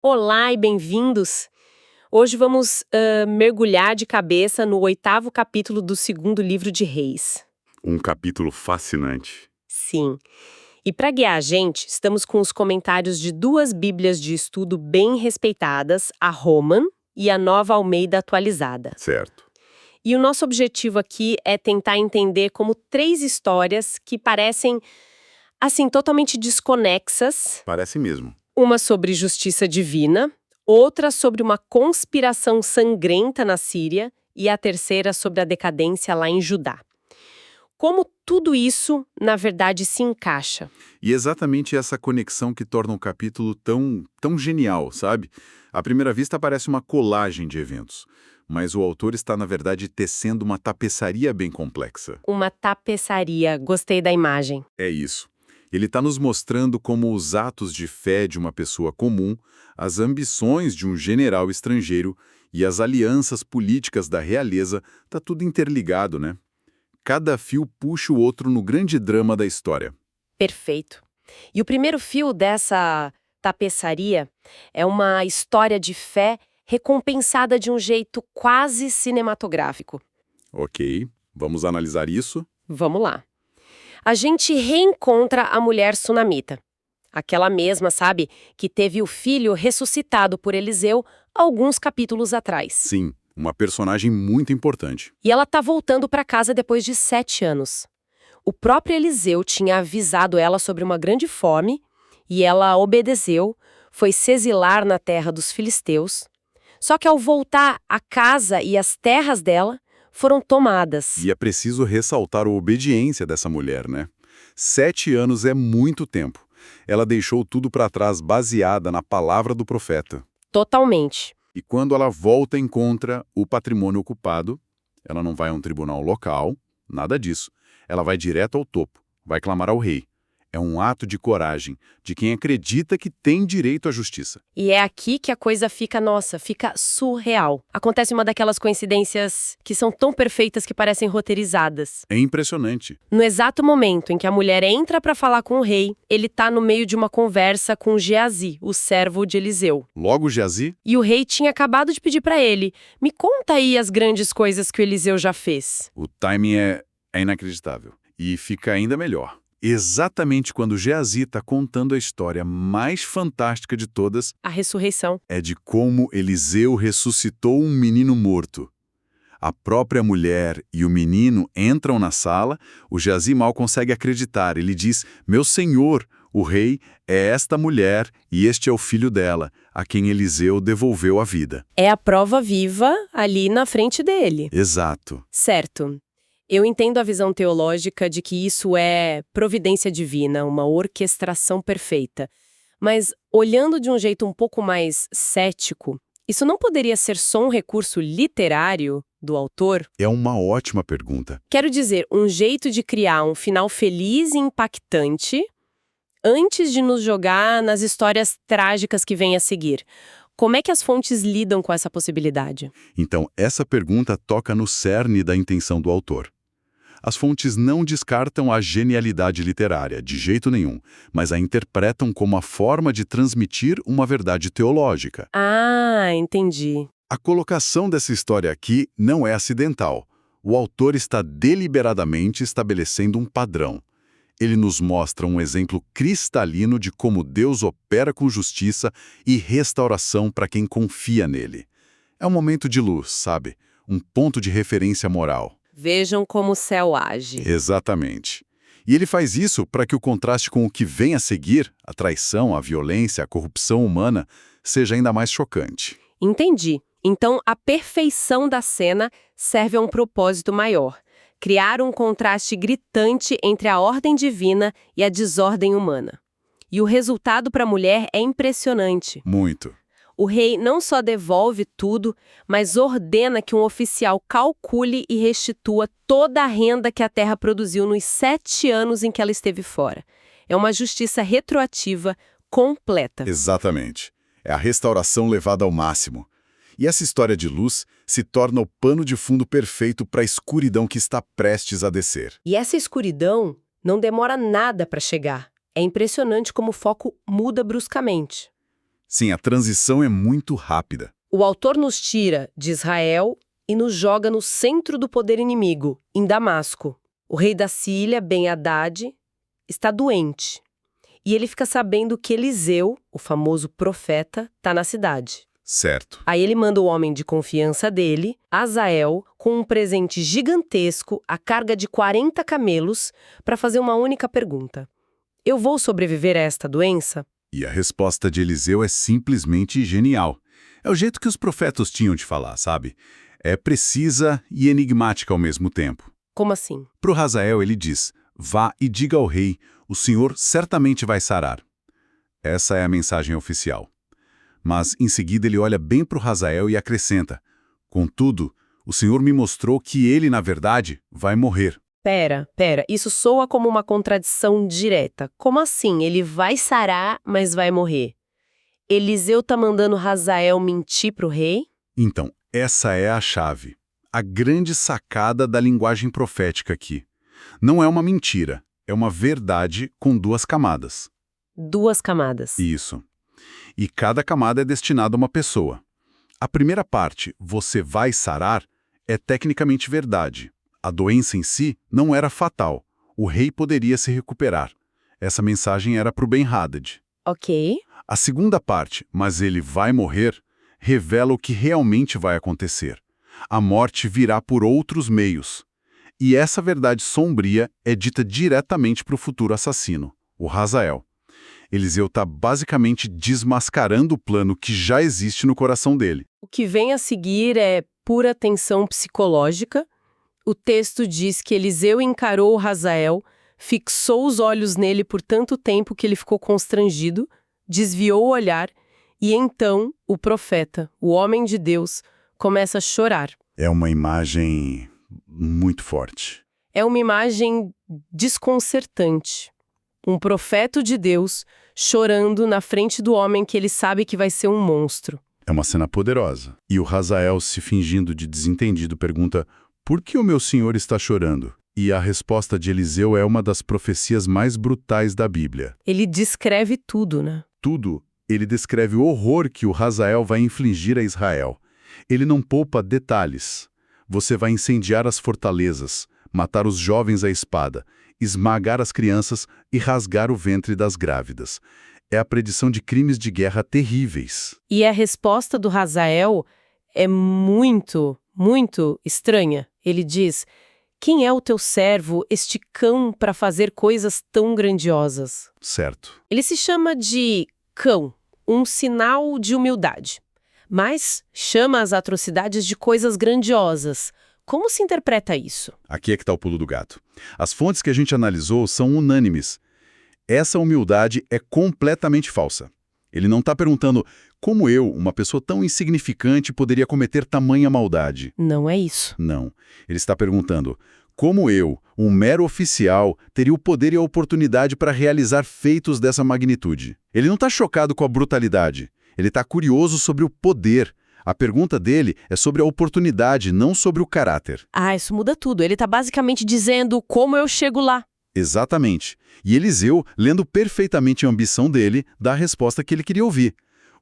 Olá e bem-vindos! Hoje vamos mergulhar de cabeça no 8º capítulo do 2º livro de Reis. Um capítulo fascinante. Sim. E para guiar a gente, estamos com os comentários de duas bíblias de estudo bem respeitadas, a Roman e a Nova Almeida Atualizada. Certo. E o nosso objetivo aqui é tentar entender como três histórias que parecem, assim, totalmente desconexas. Parece mesmo. Uma sobre justiça divina, outra sobre uma conspiração sangrenta na Síria e a terceira sobre a decadência lá em Judá. Como tudo isso, na verdade, se encaixa? E exatamente essa conexão que torna o capítulo tão genial, sabe? À primeira vista parece uma colagem de eventos, mas o autor está, na verdade, tecendo uma tapeçaria bem complexa. Uma tapeçaria, gostei da imagem. É isso. Ele está nos mostrando como os atos de fé de uma pessoa comum, as ambições de um general estrangeiro e as alianças políticas da realeza, tá tudo interligado, né? Cada fio puxa o outro no grande drama da história. Perfeito. E o primeiro fio dessa tapeçaria é uma história de fé recompensada de um jeito quase cinematográfico. Ok, vamos analisar isso? Vamos lá. A gente reencontra a mulher sunamita. Aquela mesma, sabe, que teve o filho ressuscitado por Eliseu alguns capítulos atrás. Sim, uma personagem muito importante. E ela tá voltando para casa depois de 7 anos. O próprio Eliseu tinha avisado ela sobre uma grande fome e ela obedeceu, foi se exilar na terra dos filisteus. Só que ao voltar, a casa e as terras dela foram tomadas. E é preciso ressaltar a obediência dessa mulher, né? 7 anos é muito tempo. Ela deixou tudo para trás baseada na palavra do profeta. Totalmente. E quando ela volta e encontra o patrimônio ocupado, ela não vai a um tribunal local, nada disso. Ela vai direto ao topo, vai clamar ao rei. É um ato de coragem, de quem acredita que tem direito à justiça. E é aqui que a coisa fica, nossa, fica surreal. Acontece uma daquelas coincidências que são tão perfeitas que parecem roteirizadas. É impressionante. No exato momento em que a mulher entra para falar com o rei, ele tá no meio de uma conversa com Geazi, o servo de Eliseu. Logo Geazi, E o rei tinha acabado de pedir para ele: me conta aí as grandes coisas que o Eliseu já fez. o timing é inacreditável. E fica ainda melhor. Exatamente quando Geazi está contando a história mais fantástica de todas, A ressurreição. é de como Eliseu ressuscitou um menino morto. A própria mulher e o menino entram na sala, o Geazi mal consegue acreditar. Ele diz, meu senhor, o rei é esta mulher e este é o filho dela, a quem Eliseu devolveu a vida. É a prova viva ali na frente dele. Exato. Certo. Eu entendo a visão teológica de que isso é providência divina, uma orquestração perfeita. Mas, olhando de um jeito um pouco mais cético, isso não poderia ser só um recurso literário do autor? É uma ótima pergunta. Quero dizer, um jeito de criar um final feliz e impactante antes de nos jogar nas histórias trágicas que vêm a seguir. Como é que as fontes lidam com essa possibilidade? Então, essa pergunta toca no cerne da intenção do autor. As fontes não descartam a genialidade literária, de jeito nenhum, mas a interpretam como a forma de transmitir uma verdade teológica. Ah, entendi. A colocação dessa história aqui não é acidental. O autor está deliberadamente estabelecendo um padrão. Ele nos mostra um exemplo cristalino de como Deus opera com justiça e restauração para quem confia nele. É um momento de luz, sabe? Um ponto de referência moral. Vejam como o céu age. Exatamente. E ele faz isso para que o contraste com o que vem a seguir, a traição, a violência, a corrupção humana, seja ainda mais chocante. Entendi. Então, a perfeição da cena serve a um propósito maior. Criar um contraste gritante entre a ordem divina e a desordem humana. E o resultado para a mulher é impressionante. Muito. O rei não só devolve tudo, mas ordena que um oficial calcule e restitua toda a renda que a terra produziu nos 7 anos em que ela esteve fora. É uma justiça retroativa completa. Exatamente. É a restauração levada ao máximo. E essa história de luz se torna o pano de fundo perfeito para a escuridão que está prestes a descer. E essa escuridão não demora nada para chegar. É impressionante como o foco muda bruscamente. Sim, a transição é muito rápida. O autor nos tira de Israel e nos joga no centro do poder inimigo, em Damasco. O rei da Síria, Ben-Hadad, está doente. E ele fica sabendo que Eliseu, o famoso profeta, está na cidade. Certo. Aí ele manda o homem de confiança dele, Azael, com um presente gigantesco, a carga de 40 camelos, para fazer uma única pergunta. Eu vou sobreviver a esta doença? E a resposta de Eliseu é simplesmente genial. É o jeito que os profetas tinham de falar, sabe? É precisa e enigmática ao mesmo tempo. Como assim? Para o Hazael ele diz, vá e diga ao rei, o Senhor certamente vai sarar. Essa é a mensagem oficial. Mas, em seguida, ele olha bem para o Hazael e acrescenta, contudo, o Senhor me mostrou que ele, na verdade, vai morrer. Pera, isso soa como uma contradição direta. Como assim? Ele vai sarar, mas vai morrer? Eliseu tá mandando Hazael mentir pro rei? Então, essa é a chave. A grande sacada da linguagem profética aqui. Não é uma mentira, é uma verdade com duas camadas. Duas camadas. Isso. E cada camada é destinada a uma pessoa. A primeira parte, você vai sarar, é tecnicamente verdade. A doença em si não era fatal. O rei poderia se recuperar. Essa mensagem era para o Ben-Hadad. Ok. A segunda parte, mas ele vai morrer, revela o que realmente vai acontecer. A morte virá por outros meios. E essa verdade sombria é dita diretamente para o futuro assassino, o Hazael. Eliseu está basicamente desmascarando o plano que já existe no coração dele. O que vem a seguir é pura tensão psicológica. O texto diz que Eliseu encarou o Hazael, fixou os olhos nele por tanto tempo que ele ficou constrangido, desviou o olhar, e então o profeta, o homem de Deus, começa a chorar. É uma imagem muito forte. É uma imagem desconcertante. Um profeta de Deus chorando na frente do homem que ele sabe que vai ser um monstro. É uma cena poderosa. E o Hazael, se fingindo de desentendido, pergunta, por que o meu senhor está chorando? E a resposta de Eliseu é uma das profecias mais brutais da Bíblia. Ele descreve tudo, né? Tudo. Ele descreve o horror que o Hazael vai infligir a Israel. Ele não poupa detalhes. Você vai incendiar as fortalezas, matar os jovens à espada, esmagar as crianças e rasgar o ventre das grávidas. É a predição de crimes de guerra terríveis. E a resposta do Hazael é muito estranha. Ele diz, quem é o teu servo, este cão, para fazer coisas tão grandiosas? Certo. Ele se chama de cão, um sinal de humildade. Mas chama as atrocidades de coisas grandiosas. Como se interpreta isso? Aqui é que está o pulo do gato. As fontes que a gente analisou são unânimes. Essa humildade é completamente falsa. Ele não está perguntando como eu, uma pessoa tão insignificante, poderia cometer tamanha maldade. Não é isso. Não. Ele está perguntando como eu, um mero oficial, teria o poder e a oportunidade para realizar feitos dessa magnitude. Ele não está chocado com a brutalidade. Ele está curioso sobre o poder. A pergunta dele é sobre a oportunidade, não sobre o caráter. Ah, isso muda tudo. Ele está basicamente dizendo como eu chego lá. Exatamente. E Eliseu, lendo perfeitamente a ambição dele, dá a resposta que ele queria ouvir.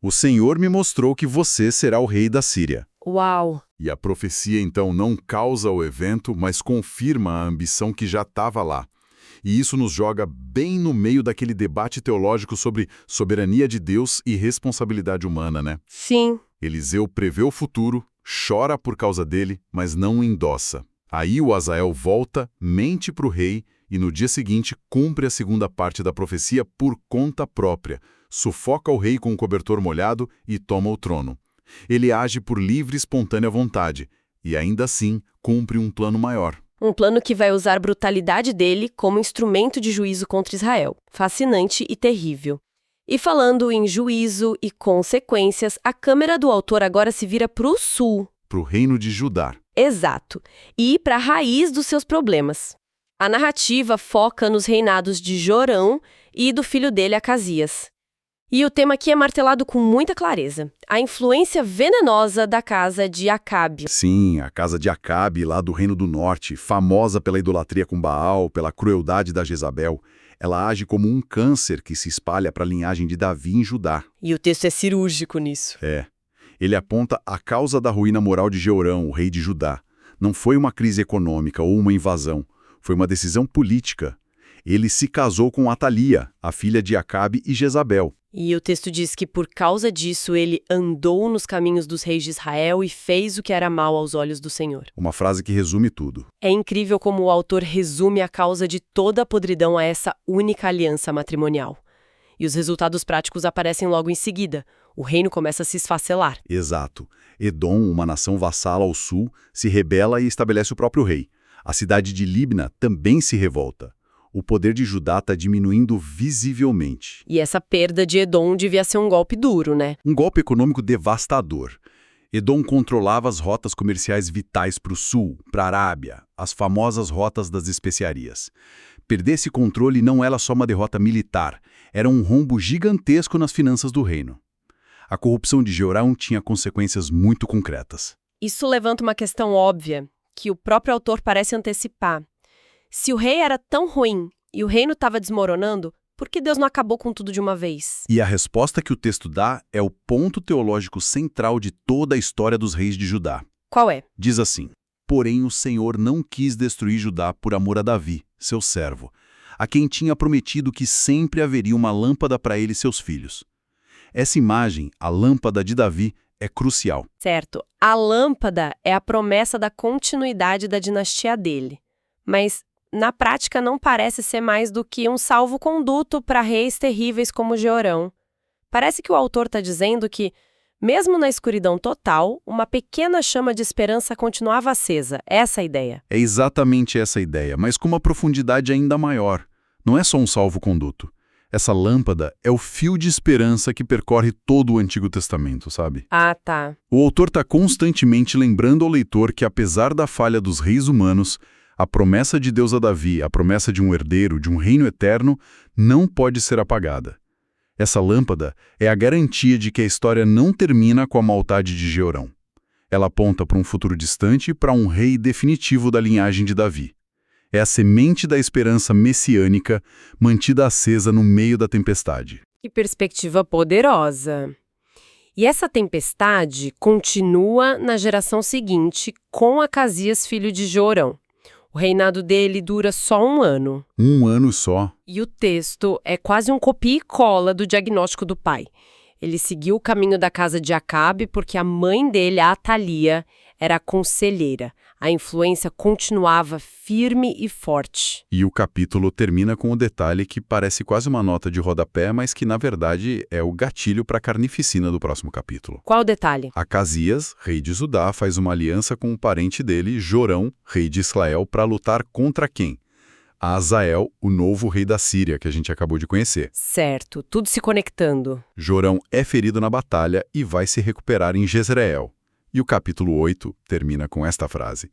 O Senhor me mostrou que você será o rei da Síria. Uau! E a profecia, então, não causa o evento, mas confirma a ambição que já estava lá. E isso nos joga bem no meio daquele debate teológico sobre soberania de Deus e responsabilidade humana, né? Sim. Eliseu prevê o futuro, chora por causa dele, mas não o endossa. Aí o Hazael volta, mente para o rei e no dia seguinte cumpre a segunda parte da profecia por conta própria, sufoca o rei com um cobertor molhado e toma o trono. Ele age por livre e espontânea vontade e ainda assim cumpre um plano maior. Um plano que vai usar a brutalidade dele como instrumento de juízo contra Israel. Fascinante e terrível. E falando em juízo e consequências, a câmera do autor agora se vira para o sul. Para o reino de Judá. Exato. E para a raiz dos seus problemas. A narrativa foca nos reinados de Jorão e do filho dele, Acasias. E o tema aqui é martelado com muita clareza. A influência venenosa da casa de Acabe. Sim, a casa de Acabe, lá do Reino do Norte, famosa pela idolatria com Baal, pela crueldade da Jezabel. Ela age como um câncer que se espalha para a linhagem de Davi em Judá. E o texto é cirúrgico nisso. Ele aponta a causa da ruína moral de Jeorão, o rei de Judá. Não foi uma crise econômica ou uma invasão, foi uma decisão política. Ele se casou com Atalia, a filha de Acabe e Jezabel. E o texto diz que por causa disso ele andou nos caminhos dos reis de Israel e fez o que era mal aos olhos do Senhor. Uma frase que resume tudo. É incrível como o autor resume a causa de toda a podridão a essa única aliança matrimonial. E os resultados práticos aparecem logo em seguida. O reino começa a se esfacelar. Exato. Edom, uma nação vassala ao sul, se rebela e estabelece o próprio rei. A cidade de Libna também se revolta. O poder de Judá está diminuindo visivelmente. E essa perda de Edom devia ser um golpe duro, né? Um golpe econômico devastador. Edom controlava as rotas comerciais vitais para o sul, para a Arábia, as famosas rotas das especiarias. Perder esse controle não era só uma derrota militar, era um rombo gigantesco nas finanças do reino. A corrupção de Jeorão tinha consequências muito concretas. Isso levanta uma questão óbvia, que o próprio autor parece antecipar. Se o rei era tão ruim e o reino estava desmoronando, por que Deus não acabou com tudo de uma vez? E a resposta que o texto dá é o ponto teológico central de toda a história dos reis de Judá. Qual é? Diz assim: porém o Senhor não quis destruir Judá por amor a Davi, seu servo, a quem tinha prometido que sempre haveria uma lâmpada para ele e seus filhos. Essa imagem, a lâmpada de Davi, é crucial. Certo. A lâmpada é a promessa da continuidade da dinastia dele. Mas, na prática, não parece ser mais do que um salvo-conduto para reis terríveis como Jeorão. Parece que o autor está dizendo que, mesmo na escuridão total, uma pequena chama de esperança continuava acesa. Essa é a ideia. É exatamente essa a ideia, mas com uma profundidade ainda maior. Não é só um salvo-conduto. Essa lâmpada é o fio de esperança que percorre todo o Antigo Testamento, sabe? Ah, tá. O autor está constantemente lembrando ao leitor que, apesar da falha dos reis humanos, a promessa de Deus a Davi, a promessa de um herdeiro, de um reino eterno, não pode ser apagada. Essa lâmpada é a garantia de que a história não termina com a maldade de Jeorão. Ela aponta para um futuro distante e para um rei definitivo da linhagem de Davi. É a semente da esperança messiânica mantida acesa no meio da tempestade. Que perspectiva poderosa! E essa tempestade continua na geração seguinte com Acasias, filho de Jorão. O reinado dele dura só 1 ano. 1 ano só. E o texto é quase um copia e cola do diagnóstico do pai. Ele seguiu o caminho da casa de Acabe porque a mãe dele, a Atalia, era conselheira. A influência continuava firme e forte. E o capítulo termina com o detalhe que parece quase uma nota de rodapé, mas que, na verdade, é o gatilho para a carnificina do próximo capítulo. Qual o detalhe? Acasias, rei de Judá, faz uma aliança com um parente dele, Jorão, rei de Israel, para lutar contra quem? A Azael, o novo rei da Síria, que a gente acabou de conhecer. Certo, tudo se conectando. Jorão é ferido na batalha e vai se recuperar em Jezreel. E o capítulo 8 termina com esta frase: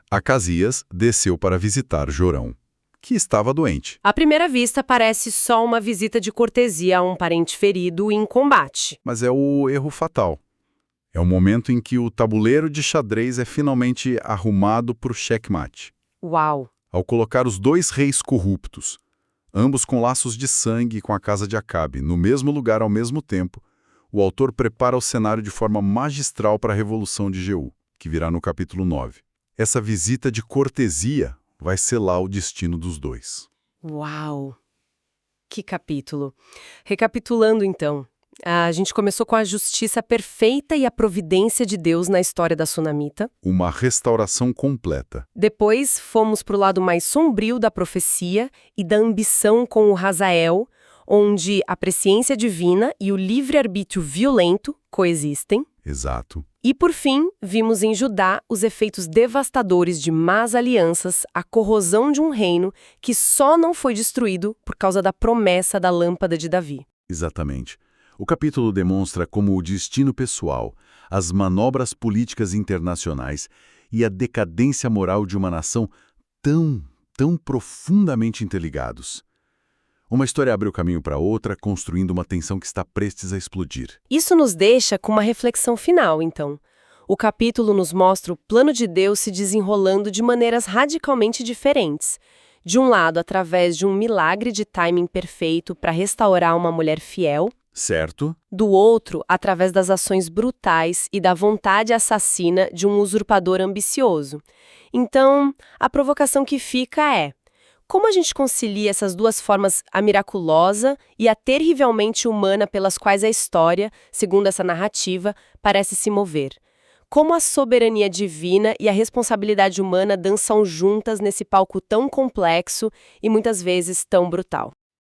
Acasias desceu para visitar Jorão, que estava doente. À primeira vista, parece só uma visita de cortesia a um parente ferido em combate. Mas é o erro fatal. É o momento em que o tabuleiro de xadrez é finalmente arrumado para o checkmate. Uau! Ao colocar os 2 reis corruptos, ambos com laços de sangue com a casa de Acabe, no mesmo lugar ao mesmo tempo, o autor prepara o cenário de forma magistral para a Revolução de Jeú, que virá no capítulo 9. Essa visita de cortesia vai selar o destino dos 2. Uau! Que capítulo! Recapitulando, então, a gente começou com a justiça perfeita e a providência de Deus na história da Sunamita. Uma restauração completa. Depois, fomos para o lado mais sombrio da profecia e da ambição com o Hazael, onde a presciência divina e o livre-arbítrio violento coexistem. Exato. E, por fim, vimos em Judá os efeitos devastadores de más alianças, a corrosão de um reino que só não foi destruído por causa da promessa da lâmpada de Davi. Exatamente. O capítulo demonstra como o destino pessoal, as manobras políticas internacionais e a decadência moral de uma nação tão profundamente interligados. Uma história abre o caminho para outra, construindo uma tensão que está prestes a explodir. Isso nos deixa com uma reflexão final, então. O capítulo nos mostra o plano de Deus se desenrolando de maneiras radicalmente diferentes, De um lado, através de um milagre de timing perfeito para restaurar uma mulher fiel, Certo? do outro, através das ações brutais e da vontade assassina de um usurpador ambicioso. Então, a provocação que fica é: como a gente concilia essas duas formas, a miraculosa e a terrivelmente humana pelas quais a história, segundo essa narrativa, parece se mover? Como a soberania divina e a responsabilidade humana dançam juntas nesse palco tão complexo e muitas vezes tão brutal?